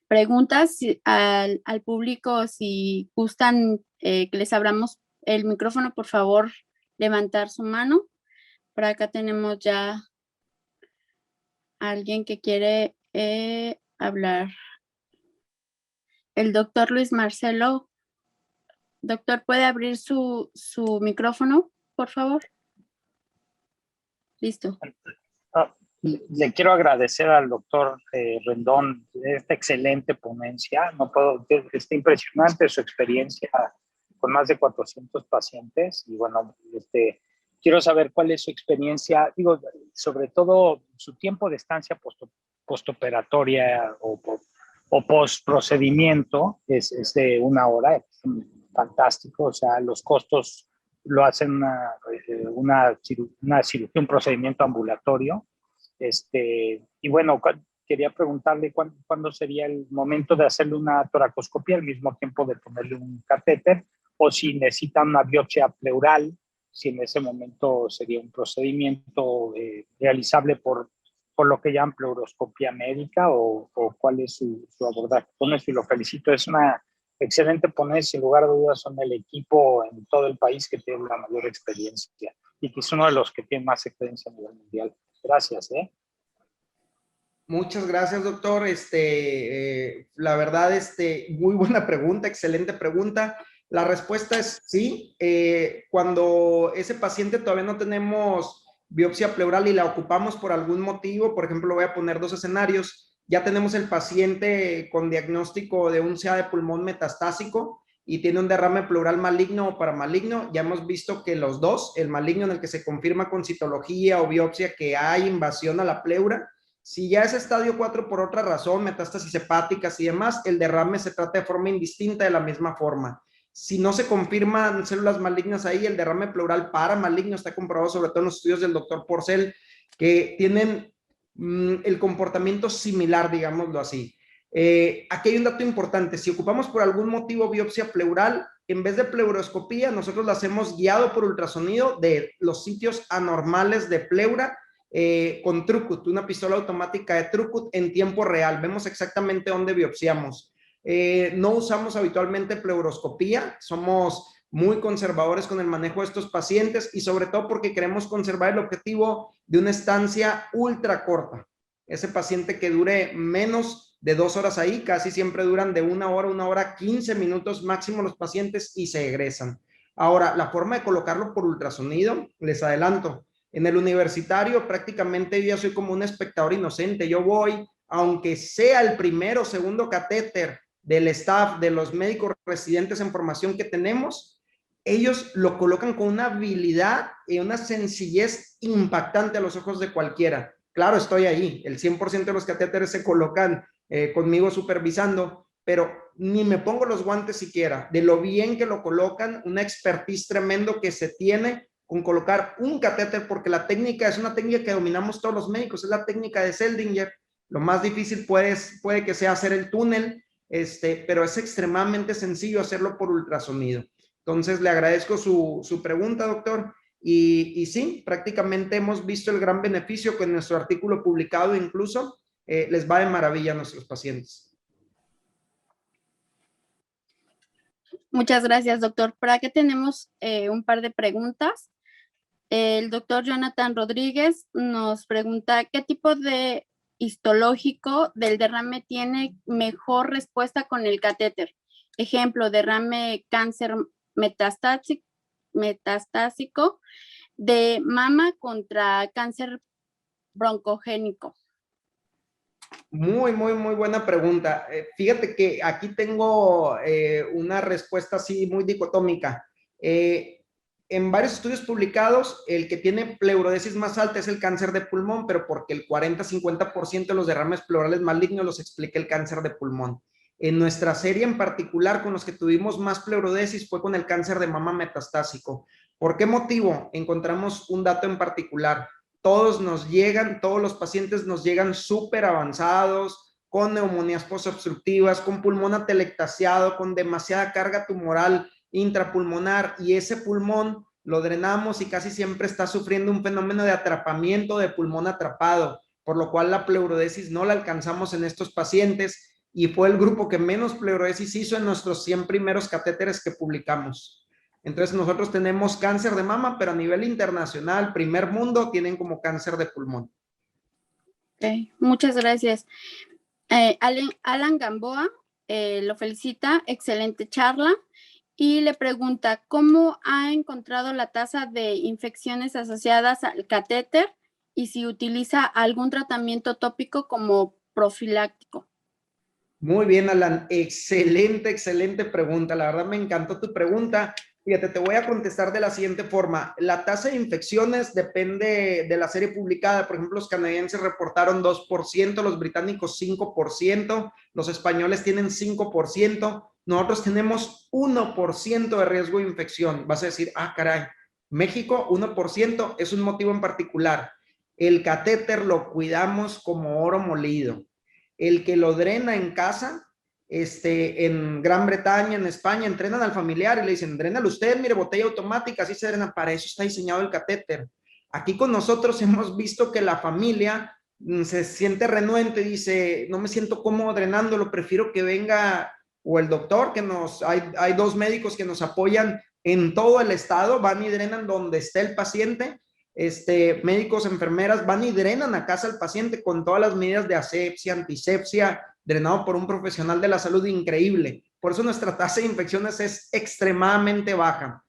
preguntas al público. Si gustan que les abramos el micrófono, por favor, levantar su mano. Por acá tenemos ya alguien que quiere hablar. El doctor Luis Marcelo. Doctor, ¿puede abrir su micrófono, por favor? Listo. Le quiero agradecer al doctor Rendón esta excelente ponencia. Está impresionante su experiencia con más de 400 pacientes. Y bueno, quiero saber cuál es su experiencia, digo, sobre todo su tiempo de estancia postoperatoria o post-procedimiento es de 1 hora. Es fantástico, o sea, los costos lo hacen una cirugía, un procedimiento ambulatorio. Y bueno, quería preguntarle cuándo sería el momento de hacerle una toracoscopia al mismo tiempo de ponerle un catéter, o si necesita una biopsia pleural, si en ese momento sería un procedimiento realizable por lo que llaman pleuroscopía médica, o cuál es su abordaje con eso. Y lo felicito, es una excelente ponencia, sin lugar a dudas son el equipo en todo el país que tiene la mayor experiencia y que es uno de los que tiene más experiencia a nivel mundial. Gracias. Muchas gracias, doctor. La verdad, muy buena pregunta, excelente pregunta. La respuesta es sí. Cuando ese paciente todavía no tenemos biopsia pleural y la ocupamos por algún motivo, por ejemplo, voy a poner 2 escenarios. Ya tenemos el paciente con diagnóstico de un CA de pulmón metastásico y tiene un derrame pleural maligno o paramaligno. Ya hemos visto que los dos, el maligno en el que se confirma con citología o biopsia que hay invasión a la pleura. Si ya es estadio 4 por otra razón, metástasis hepáticas y demás, el derrame se trata de forma indistinta, de la misma forma. Si no se confirman células malignas ahí, el derrame pleural paramaligno está comprobado sobre todo en los estudios del doctor Porcel, que tienen el comportamiento similar, digámoslo así. Aquí hay un dato importante. Si ocupamos por algún motivo biopsia pleural, en vez de pleuroscopía, nosotros la hacemos guiado por ultrasonido de los sitios anormales de pleura, con Trucut, una pistola automática de Trucut en tiempo real. Vemos exactamente dónde biopsiamos. No usamos habitualmente pleuroscopía, somos muy conservadores con el manejo de estos pacientes y sobre todo porque queremos conservar el objetivo de una estancia ultra corta. Ese paciente que dure menos de 2 horas ahí, casi siempre duran de 1 hora, 15 minutos máximo los pacientes y se egresan. Ahora, la forma de colocarlo por ultrasonido, les adelanto, en el universitario prácticamente yo ya soy como un espectador inocente. Yo voy, aunque sea el primero o segundo catéter del staff, de los médicos residentes en formación que tenemos, ellos lo colocan con una habilidad y una sencillez impactante a los ojos de cualquiera. Claro, estoy ahí. El 100% de los catéteres se colocan conmigo supervisando, pero ni me pongo los guantes siquiera. De lo bien que lo colocan, una expertise tremendo que se tiene con colocar un catéter, porque la técnica es una técnica que dominamos todos los médicos, es la técnica de Seldinger. Lo más difícil puede que sea hacer el túnel, pero es extremadamente sencillo hacerlo por ultrasonido. Entonces, le agradezco su pregunta, doctor. Y sí, prácticamente hemos visto el gran beneficio que en nuestro artículo publicado incluso les va de maravilla a nuestros pacientes. Muchas gracias, doctor. Por acá tenemos un par de preguntas. El doctor Jonathan Rodríguez nos pregunta ¿qué tipo de histológico del derrame tiene mejor respuesta con el catéter? Ejemplo, derrame cáncer metastásico de mama contra cáncer broncogénico. Muy buena pregunta. Fíjate que aquí tengo una respuesta así muy dicotómica. En varios estudios publicados, el que tiene pleurodesis más alta es el cáncer de pulmón, pero porque el 40-50% de los derrames pleurales malignos los explica el cáncer de pulmón. En nuestra serie en particular, con los que tuvimos más pleurodesis, fue con el cáncer de mama metastásico. ¿Por qué motivo? Encontramos un dato en particular. Todos los pacientes nos llegan súper avanzados, con neumonías postobstructivas, con pulmón atelectasiado, con demasiada carga tumoral intrapulmonar, y ese pulmón lo drenamos y casi siempre está sufriendo un fenómeno de atrapamiento de pulmón atrapado, por lo cual la pleurodesis no la alcanzamos en estos pacientes y fue el grupo que menos pleurodesis hizo en nuestros 100 primeros catéteres que publicamos. Entonces nosotros tenemos cáncer de mama, pero a nivel internacional, primer mundo, tienen como cáncer de pulmón. Ok, muchas gracias. Alan Gamboa lo felicita, excelente charla, y le pregunta, ¿cómo ha encontrado la tasa de infecciones asociadas al catéter y si utiliza algún tratamiento tópico como profiláctico? Muy bien, Alan. Excelente, excelente pregunta. La verdad me encantó tu pregunta. Fíjate, te voy a contestar de la siguiente forma. La tasa de infecciones depende de la serie publicada. Por ejemplo, los canadienses reportaron 2%, los británicos 5%, los españoles tienen 5%, nosotros tenemos 1% de riesgo de infección. Vas a decir, ah, caray, México 1%, es un motivo en particular. El catéter lo cuidamos como oro molido. El que lo drena en casa, en Gran Bretaña, en España, entrenan al familiar y le dicen, drénalo usted, mire, botella automática, así se drena, para eso está diseñado el catéter. Aquí con nosotros hemos visto que la familia se siente renuente y dice, no me siento cómodo drenándolo, prefiero que venga o el doctor, hay 2 médicos que nos apoyan en todo el estado, van y drenan donde esté el paciente, médicos, enfermeras van y drenan a casa al paciente con todas las medidas de asepsia, antisepsia, drenado por un profesional de la salud increíble. Por eso nuestra tasa de infecciones es extremadamente baja.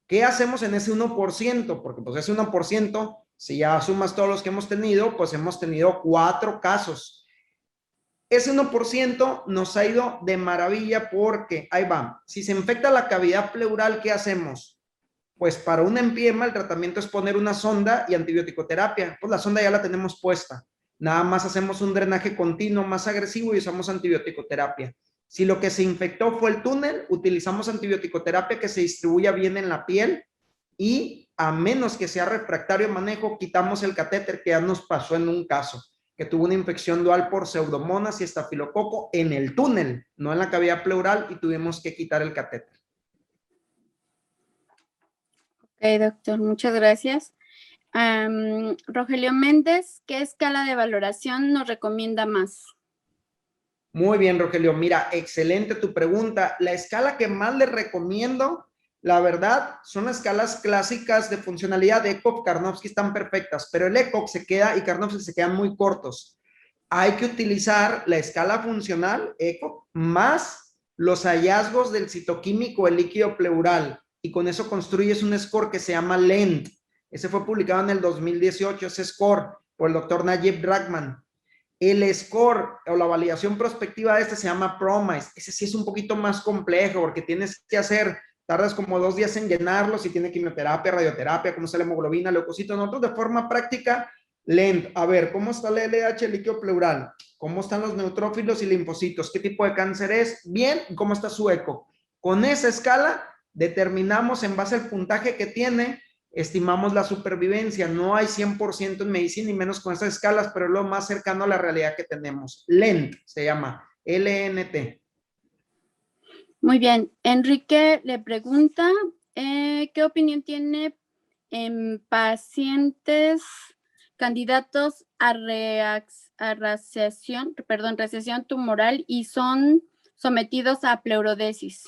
¿Qué hacemos en ese 1%? Porque pues ese 1%, si ya sumas todos los que hemos tenido, pues hemos tenido 4 casos. Ese 1% nos ha ido de maravilla porque, ahí va, si se infecta la cavidad pleural, ¿qué hacemos? Pues para un empiema el tratamiento es poner una sonda y antibiótico-terapia. Pues la sonda ya la tenemos puesta. Nada más hacemos un drenaje continuo más agresivo y usamos antibiótico-terapia. Si lo que se infectó fue el túnel, utilizamos antibiótico-terapia que se distribuya bien en la piel y a menos que sea refractario manejo, quitamos el catéter, que ya nos pasó en un caso, que tuvo una infección dual por pseudomonas y estafilococo en el túnel, no en la cavidad pleural, y tuvimos que quitar el catéter. Ok, doctor, muchas gracias. Rogelio Méndez, ¿qué escala de valoración nos recomienda más? Muy bien, Rogelio. Mira, excelente tu pregunta. La escala que más les recomiendo, la verdad, son las escalas clásicas de funcionalidad de ECOG, Karnofsky están perfectas, pero el ECOG se queda y Karnofsky se quedan muy cortos. Hay que utilizar la escala funcional ECOG más los hallazgos del citoquímico, el líquido pleural, y con eso construyes un score que se llama LEND. Ese fue publicado en el 2018, ese score, por el doctor Najib Dragman. El score o la validación prospectiva de este se llama PROMISE. Ese sí es un poquito más complejo porque tienes que tardas como 2 días en llenarlo, si tiene quimioterapia, radioterapia, cómo está la hemoglobina, leucocitos. Nosotros de forma práctica, LEND, a ver, ¿cómo está el LDH, el líquido pleural? ¿Cómo están los neutrófilos y linfocitos? ¿Qué tipo de cáncer es? Bien, ¿cómo está su eco? Con esa escala determinamos en base al puntaje que tiene, estimamos la supervivencia. No hay 100% en medicina y menos con esas escalas, pero es lo más cercano a la realidad que tenemos. LENT se llama, LNT. Muy bien. Enrique le pregunta, ¿qué opinión tiene en pacientes candidatos a recesión tumoral y son sometidos a pleurodesis?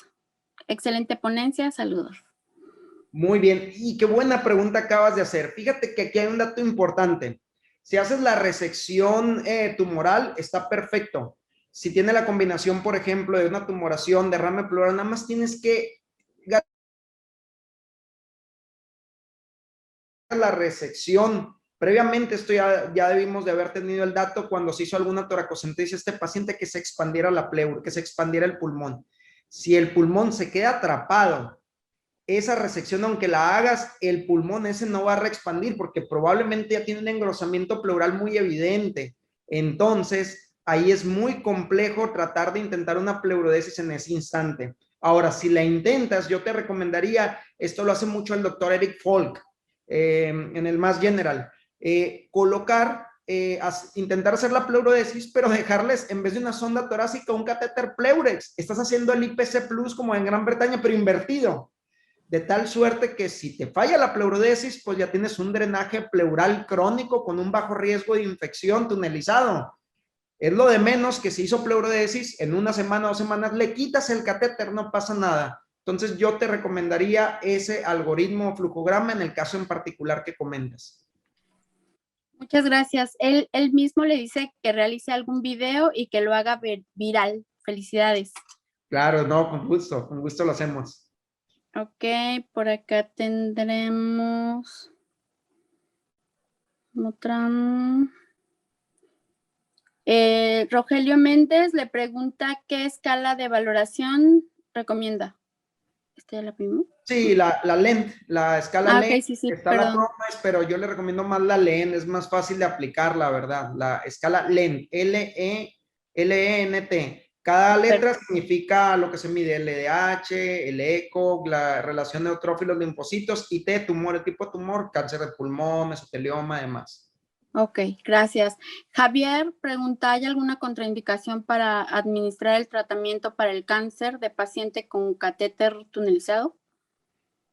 Excelente ponencia, saludos. Muy bien, y qué buena pregunta acabas de hacer. Fíjate que aquí hay un dato importante. Si haces la resección tumoral, está perfecto. Si tiene la combinación, por ejemplo, de una tumoración, derrame pleural, nada más tienes que la resección. Previamente esto ya debimos de haber tenido el dato cuando se hizo alguna toracocentesis a este paciente, que se expandiera la pleura, que se expandiera el pulmón. Si el pulmón se queda atrapado, esa resección, aunque la hagas, el pulmón ese no va a reexpandir porque probablemente ya tiene un engrosamiento pleural muy evidente. Entonces, ahí es muy complejo tratar de intentar una pleurodesis en ese instante. Ahora, si la intentas, yo te recomendaría, esto lo hace mucho el doctor Eric Folk, en el Mass General, intentar hacer la pleurodesis, pero dejarles, en vez de una sonda torácica, un catéter Pleurex. Estás haciendo el IPC Plus como en Gran Bretaña, pero invertido. De tal suerte que si te falla la pleurodesis, pues ya tienes un drenaje pleural crónico con un bajo riesgo de infección tunelizado. Es lo de menos que si hizo pleurodesis, en 1 semana, 2 semanas, le quitas el catéter, no pasa nada. Entonces yo te recomendaría ese algoritmo flujograma en el caso en particular que comentas. Muchas gracias. Él mismo le dice que realice algún video y que lo haga viral. Felicidades. Claro, no, con gusto lo hacemos. Ok, por acá tendremos otra. Rogelio Méndez le pregunta qué escala de valoración recomienda. ¿Esta ya la vimos? Sí, la LENT, la escala Ah, LENT, ok, sí, está la perdón. PROMIS, pero yo le recomiendo más la LENT, es más fácil de aplicar, la verdad. La escala LENT, L-E-N-T. Cada letra significa lo que se mide, LDH, el ECO, la relación de neutrófilos linfocitos, y T, tumor, el tipo de tumor, cáncer de pulmón, mesotelioma, además. Ok, gracias. Javier pregunta, ¿hay alguna contraindicación para administrar el tratamiento para el cáncer de paciente con catéter tunelizado?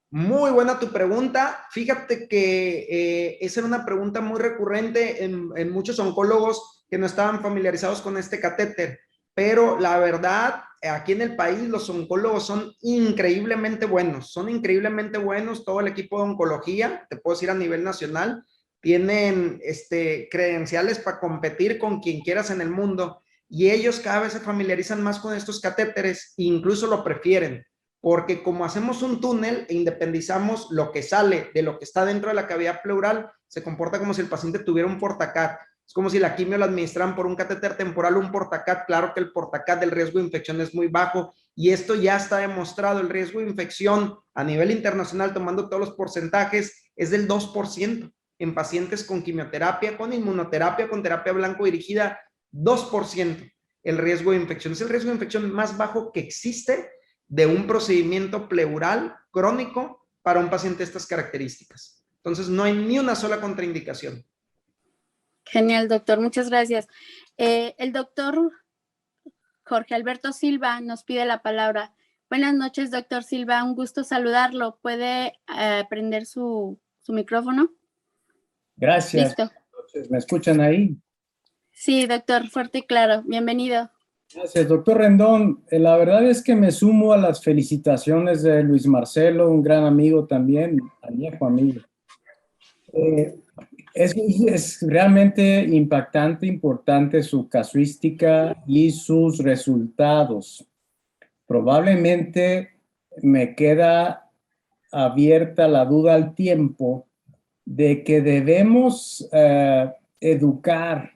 Muy buena tu pregunta. Fíjate que esa era una pregunta muy recurrente en muchos oncólogos que no estaban familiarizados con este catéter. Pero la verdad, aquí en el país los oncólogos son increíblemente buenos. Son increíblemente buenos. Todo el equipo de oncología, te puedo decir a nivel nacional, tienen credenciales para competir con quien quieras en el mundo. Y ellos cada vez se familiarizan más con estos catéteres e incluso lo prefieren, porque como hacemos un túnel e independizamos lo que sale de lo que está dentro de la cavidad pleural, se comporta como si el paciente tuviera un portacat. Es como si la quimio la administraran por un catéter temporal o un portacat. Claro que el portacat del riesgo de infección es muy bajo y esto ya está demostrado. El riesgo de infección a nivel internacional, tomando todos los porcentajes, es del 2% en pacientes con quimioterapia, con inmunoterapia, con terapia blanco dirigida, 2% el riesgo de infección. Es el riesgo de infección más bajo que existe de un procedimiento pleural crónico para un paciente de estas características. Entonces, no hay ni una sola contraindicación. Genial, doctor. Muchas gracias. El doctor Jorge Alberto Silva nos pide la palabra. Buenas noches, doctor Silva. Un gusto saludarlo. ¿Puede prender su micrófono? Gracias. Listo. ¿Me escuchan ahí? Sí, doctor, fuerte y claro. Bienvenido. Gracias, doctor Rendón. La verdad es que me sumo a las felicitaciones de Luis Marcelo, un gran amigo también, añejo amigo. Es realmente impactante, importante su casuística y sus resultados. Probablemente me queda abierta la duda al tiempo de que debemos educar,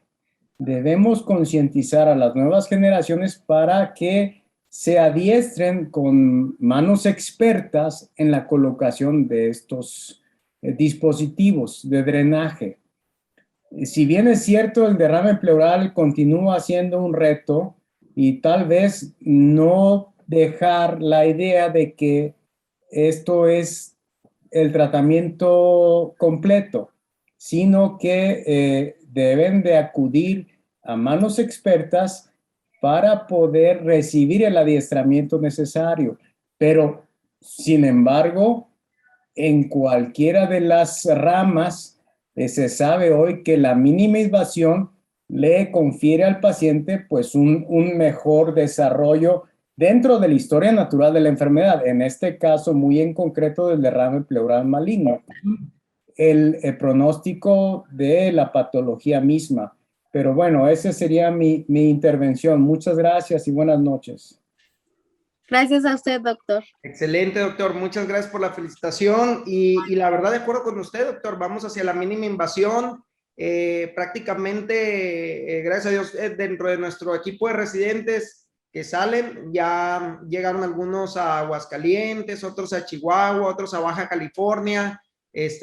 debemos concientizar a las nuevas generaciones para que se adiestren con manos expertas en la colocación de estos dispositivos de drenaje. Si bien es cierto, el derrame pleural continúa siendo un reto y tal vez no dejar la idea de que esto es el tratamiento completo, sino que deben de acudir a manos expertas para poder recibir el adiestramiento necesario. Pero, sin embargo, en cualquiera de las ramas, se sabe hoy que la mínima invasión le confiere al paciente pues un mejor desarrollo dentro de la historia natural de la enfermedad, en este caso muy en concreto del derrame pleural maligno, el pronóstico de la patología misma. Pero bueno, esa sería mi intervención. Muchas gracias y buenas noches. Gracias a usted, doctor. Excelente, doctor. Muchas gracias por la felicitación y la verdad, de acuerdo con usted, doctor, vamos hacia la mínima invasión. Prácticamente, gracias a Dios, dentro de nuestro equipo de residentes que salen, ya llegaron algunos a Aguascalientes, otros a Chihuahua, otros a Baja California,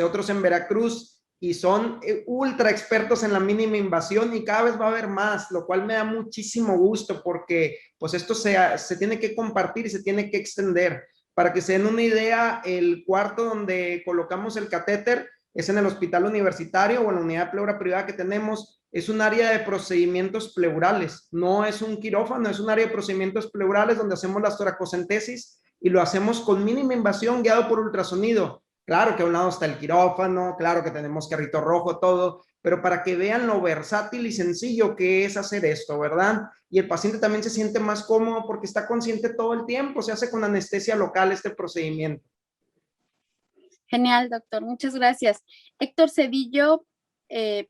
otros en Veracruz, y son ultra expertos en la mínima invasión y cada vez va a haber más, lo cual me da muchísimo gusto porque pues esto se tiene que compartir y se tiene que extender. Para que se den una idea, el cuarto donde colocamos el catéter es en el hospital universitario o en la unidad de pleura privada que tenemos. Es un área de procedimientos pleurales, no es un quirófano, es un área de procedimientos pleurales donde hacemos las toracocentesis y lo hacemos con mínima invasión guiado por ultrasonido. Claro que a un lado está el quirófano, claro que tenemos carrito rojo, todo, pero para que vean lo versátil y sencillo que es hacer esto, ¿verdad? Y el paciente también se siente más cómodo porque está consciente todo el tiempo, se hace con anestesia local este procedimiento. Genial, doctor. Muchas gracias. Héctor Cedillo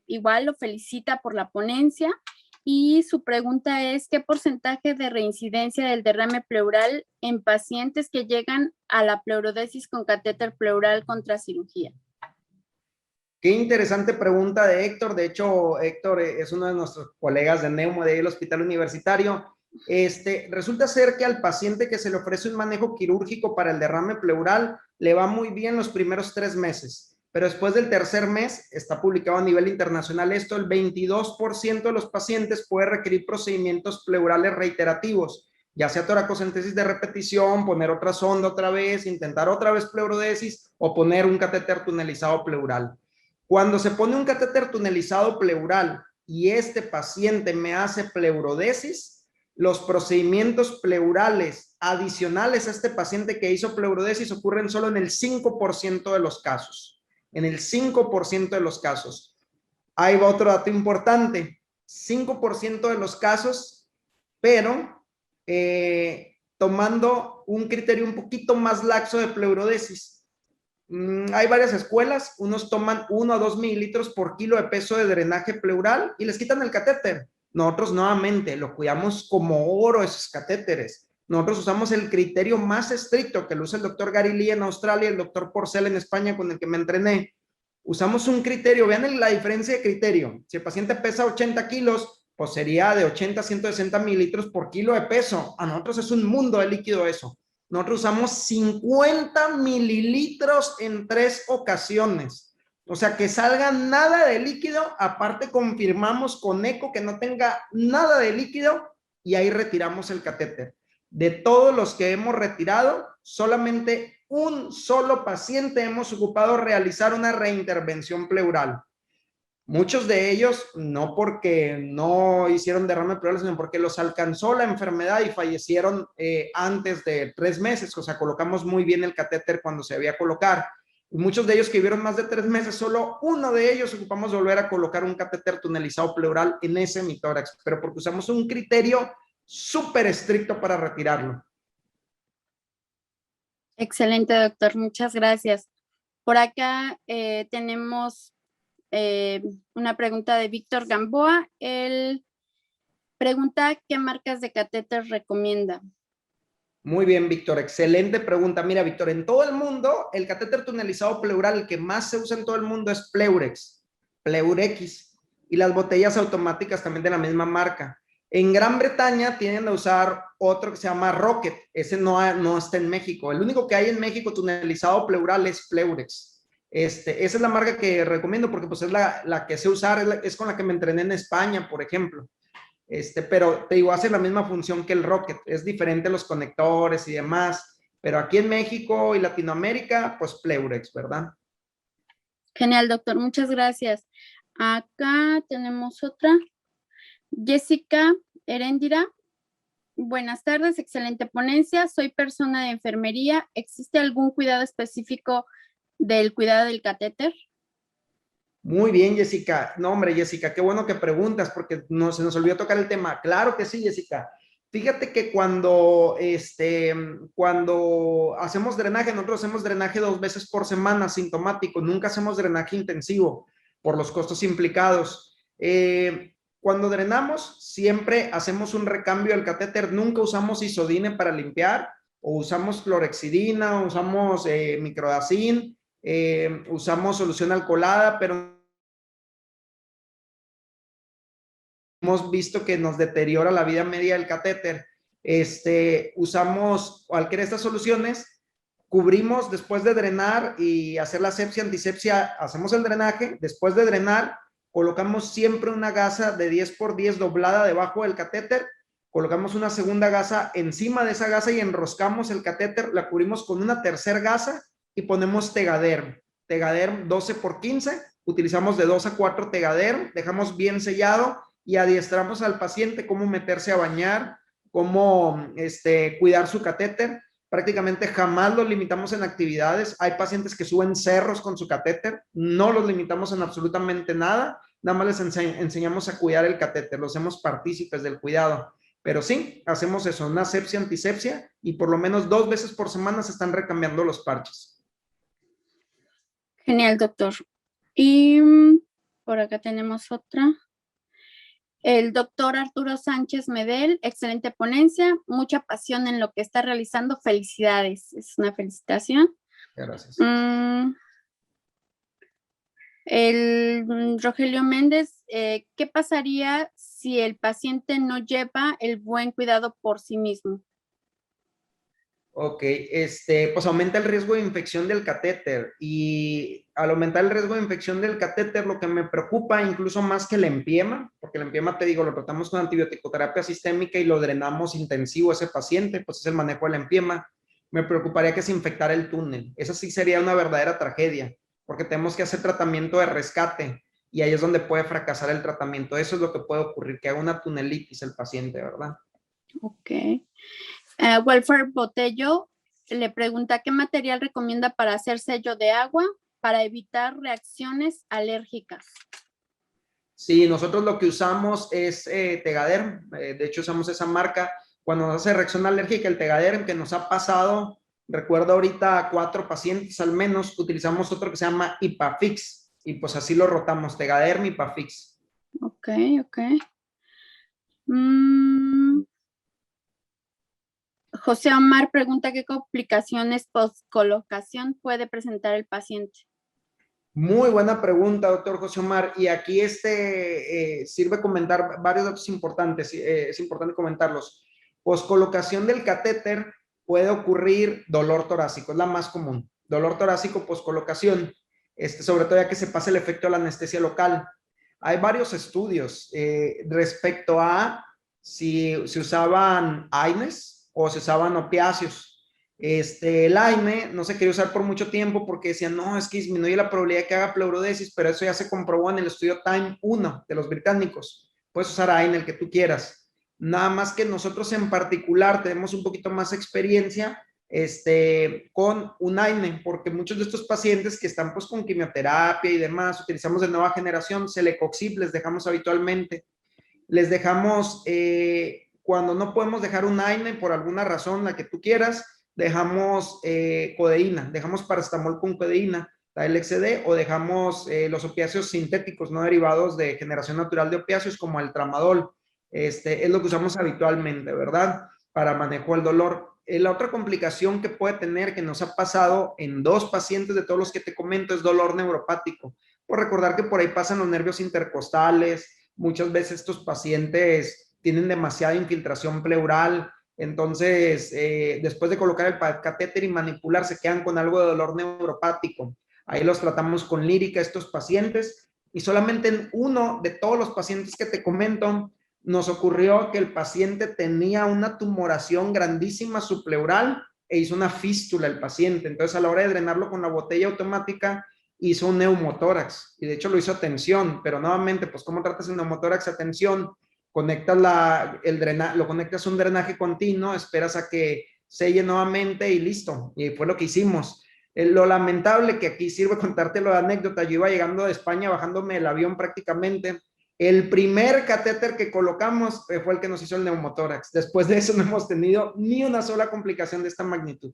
igual lo felicita por la ponencia y su pregunta es ¿qué porcentaje de reincidencia del derrame pleural en pacientes que llegan a la pleurodesis con catéter pleural contra cirugía? Qué interesante pregunta de Héctor. De hecho, Héctor es uno de nuestros colegas de Neumo del Hospital Universitario. Resulta ser que al paciente que se le ofrece un manejo quirúrgico para el derrame pleural le va muy bien los primeros 3 meses, pero después del tercer mes, está publicado a nivel internacional esto, el 22% de los pacientes puede requerir procedimientos pleurales reiterativos, ya sea toracocentesis de repetición, poner otra sonda otra vez, intentar otra vez pleurodesis o poner un catéter tunelizado pleural. Cuando se pone un catéter tunelizado pleural y este paciente me hace pleurodesis, los procedimientos pleurales adicionales a este paciente que hizo pleurodesis ocurren solo en el 5% de los casos. En el 5% de los casos. Ahí va otro dato importante. 5% de los casos, pero tomando un criterio un poquito más laxo de pleurodesis. Hay varias escuelas, unos toman 1 a 2 mililitros por kilo de peso de drenaje pleural y les quitan el catéter. Nosotros nuevamente lo cuidamos como oro esos catéteres. Nosotros usamos el criterio más estricto que lo usa el doctor Gary Lee en Australia y el doctor Porcel en España con el que me entrené. Usamos un criterio, vean la diferencia de criterio. Si el paciente pesa 80 kilos, pues sería de 80 a 160 mililitros por kilo de peso. A nosotros es un mundo de líquido eso. Nosotros usamos 50 mililitros en 3 ocasiones. O sea, que salga nada de líquido, aparte confirmamos con eco que no tenga nada de líquido y ahí retiramos el catéter. De todos los que hemos retirado, solamente un solo paciente hemos ocupado realizar una reintervención pleural. Muchos de ellos, no porque no hicieron derrame pleural, sino porque los alcanzó la enfermedad y fallecieron antes de 3 meses. O sea, colocamos muy bien el catéter cuando se había colocar. Y muchos de ellos que vivieron más de 3 meses, solo uno de ellos ocupamos volver a colocar un catéter tunelizado pleural en ese hemitórax, pero porque usamos un criterio súper estricto para retirarlo. Excelente, doctor. Muchas gracias. Por acá tenemos una pregunta de Víctor Gamboa. Él pregunta ¿qué marcas de catéter recomienda? Muy bien, Víctor. Excelente pregunta. Mira, Víctor, en todo el mundo, el catéter tunelizado pleural, el que más se usa en todo el mundo es Pleurex, Pleurex, y las botellas automáticas también de la misma marca. En Gran Bretaña tienden a usar otro que se llama Rocket. Ese no está en México. El único que hay en México tunelizado pleural es Pleurex. Esa es la marca que recomiendo porque pues es la que sé usar, es con la que me entrené en España, por ejemplo. Pero te digo, hace la misma función que el Rocket. Es diferente los conectores y demás. Pero aquí en México y Latinoamérica, pues Pleurex, ¿verdad? Genial, doctor. Muchas gracias. Acá tenemos otra. Jessica Heréndira. Buenas tardes, excelente ponencia. Soy persona de enfermería. ¿Existe algún cuidado específico del cuidado del catéter? Muy bien, Jessica. No, hombre, Jessica, qué bueno que preguntas porque se nos olvidó tocar el tema. Claro que sí, Jessica. Fíjate que cuando hacemos drenaje, nosotros hacemos drenaje 2 veces por semana, sintomático. Nunca hacemos drenaje intensivo por los costos implicados. Cuando drenamos, siempre hacemos un recambio del catéter. Nunca usamos isodine para limpiar, o usamos clorexidina, o usamos microdacin, usamos solución alcoholada, pero hemos visto que nos deteriora la vida media del catéter. Usamos cualquiera de estas soluciones, cubrimos después de drenar y hacer la asepsia, antisepsia, hacemos el drenaje, después de drenar, colocamos siempre una gasa de 10x10 doblada debajo del catéter, colocamos una segunda gasa encima de esa gasa y enroscamos el catéter, la cubrimos con una tercera gasa y ponemos Tegaderm 12x15, utilizamos de 2 a 4 Tegaderm, dejamos bien sellado y adiestramos al paciente cómo meterse a bañar, cómo cuidar su catéter. Prácticamente jamás los limitamos en actividades. Hay pacientes que suben cerros con su catéter, no los limitamos en absolutamente nada, nada más les enseñamos a cuidar el catéter, los hacemos partícipes del cuidado. Pero sí, hacemos eso, una asepsia, antisepsia, y por lo menos 2 veces por semana se están recambiando los parches. Genial, doctor. Y Por acá tenemos otra. El doctor Arturo Sánchez Medel, excelente ponencia, mucha pasión en lo que está realizando. Felicidades, es una felicitación. Gracias. Rogelio Méndez, ¿qué pasaría si el paciente no lleva el buen cuidado por sí mismo? Ok, pues aumenta el riesgo de infección del catéter, y al aumentar el riesgo de infección del catéter, lo que me preocupa incluso más que el empiema, porque el empiema, te digo, lo tratamos con antibiótico-terapia sistémica y lo drenamos intensivo a ese paciente, pues es el manejo del empiema. Me preocuparía que se infectara el túnel. Eso sí sería una verdadera tragedia, porque tenemos que hacer tratamiento de rescate y ahí es donde puede fracasar el tratamiento. Eso es lo que puede ocurrir, que haga una tunelitis el paciente, ¿verdad? Ok. Welfare Botello le pregunta ¿qué material recomienda para hacer sello de agua para evitar reacciones alérgicas? Sí, nosotros lo que usamos es Tegaderm. De hecho, usamos esa marca. Cuando nos hace reacción alérgica, el Tegaderm, que nos ha pasado, recuerdo ahorita a 4 pacientes al menos, utilizamos otro que se llama Ipafix. Y pues así lo rotamos, Tegaderm, Ipafix. Ok. José Omar pregunta qué complicaciones post-colocación puede presentar el paciente. Muy buena pregunta, doctor José Omar. Y aquí sirve comentar varios datos importantes. Es importante comentarlos. Poscolocación del catéter puede ocurrir dolor torácico, es la más común. Dolor torácico poscolocación, sobre todo ya que se pasa el efecto de la anestesia local. Hay varios estudios respecto a si se usaban AINES o se usaban opiáceos. El AINE no se quería usar por mucho tiempo porque decían, no, es que disminuye la probabilidad de que haga pleurodesis, pero eso ya se comprobó en el estudio Time 1 de los británicos. Puedes usar AINE, el que tú quieras. Nada más que nosotros en particular tenemos un poquito más experiencia con un AINE, porque muchos de estos pacientes que están pues con quimioterapia y demás, utilizamos de nueva generación, Celecoxib les dejamos habitualmente. Les dejamos, cuando no podemos dejar un AINE por alguna razón, la que tú quieras, dejamos codeína, dejamos paracetamol con codeína, la LXD, o dejamos los opiáceos sintéticos no derivados de generación natural de opiáceos como el tramadol. Es lo que usamos habitualmente, ¿verdad? Para manejo del dolor. La otra complicación que puede tener, que nos ha pasado en 2 pacientes de todos los que te comento, es dolor neuropático. Por recordar que por ahí pasan los nervios intercostales. Muchas veces estos pacientes tienen demasiada infiltración pleural, entonces después de colocar el catéter y manipular se quedan con algo de dolor neuropático. Ahí los tratamos con lírica estos pacientes, y solamente en uno de todos los pacientes que te comento nos ocurrió que el paciente tenía una tumoración grandísima subpleural e hizo una fístula el paciente. Entonces a la hora de drenarlo con la botella automática hizo un neumotórax, y de hecho lo hizo a tensión, pero nuevamente, pues ¿cómo tratas el neumotórax a tensión? Conectas lo conectas a un drenaje continuo, esperas a que selle nuevamente y listo, y fue lo que hicimos. Lo lamentable, que aquí sirve contártelo de anécdota, yo iba llegando de España, bajándome del avión prácticamente, el primer catéter que colocamos fue el que nos hizo el neumotórax. Después de eso no hemos tenido ni una sola complicación de esta magnitud.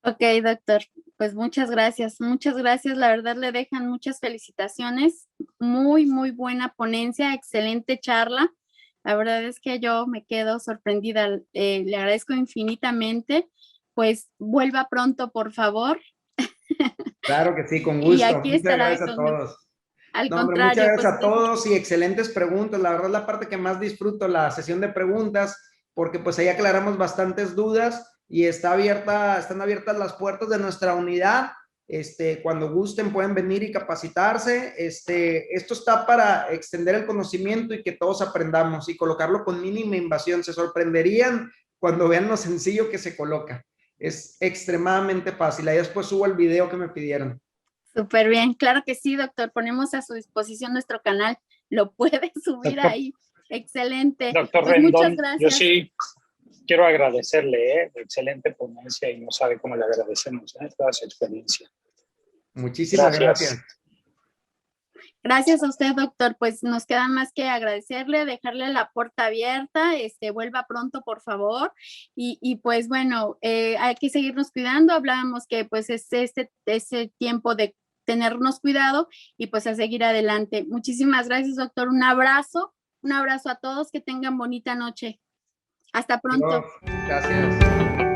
Ok, doctor, pues muchas gracias, la verdad le dejan muchas felicitaciones, muy buena ponencia, excelente charla, la verdad es que yo me quedo sorprendida, le agradezco infinitamente, pues vuelva pronto, por favor. Claro que sí, con gusto. Y aquí muchas estará gracias a todos. Al No, hombre, contrario, muchas gracias pues a todos y excelentes preguntas. La verdad es la parte que más disfruto, la sesión de preguntas, porque pues ahí aclaramos bastantes dudas y están abiertas las puertas de nuestra unidad. Cuando gusten pueden venir y capacitarse. Esto está para extender el conocimiento y que todos aprendamos y colocarlo con mínima invasión. Se sorprenderían cuando vean lo sencillo que se coloca. Es extremadamente fácil. Ahí después subo el video que me pidieron. Súper bien, claro que sí, doctor. Ponemos a su disposición nuestro canal. Lo puede subir ahí. Excelente. Doctor pues Rendón, muchas gracias. yo sí quiero agradecerle, excelente ponencia, y no sabe cómo le agradecemos toda su experiencia. Muchísimas gracias. Gracias a usted, doctor. Pues nos queda más que agradecerle, dejarle la puerta abierta, vuelva pronto, por favor. Y pues bueno, hay que seguirnos cuidando. Hablábamos que pues es ese tiempo de tenernos cuidado y pues a seguir adelante. Muchísimas gracias, doctor. Un abrazo a todos, que tengan bonita noche. Hasta pronto. Gracias.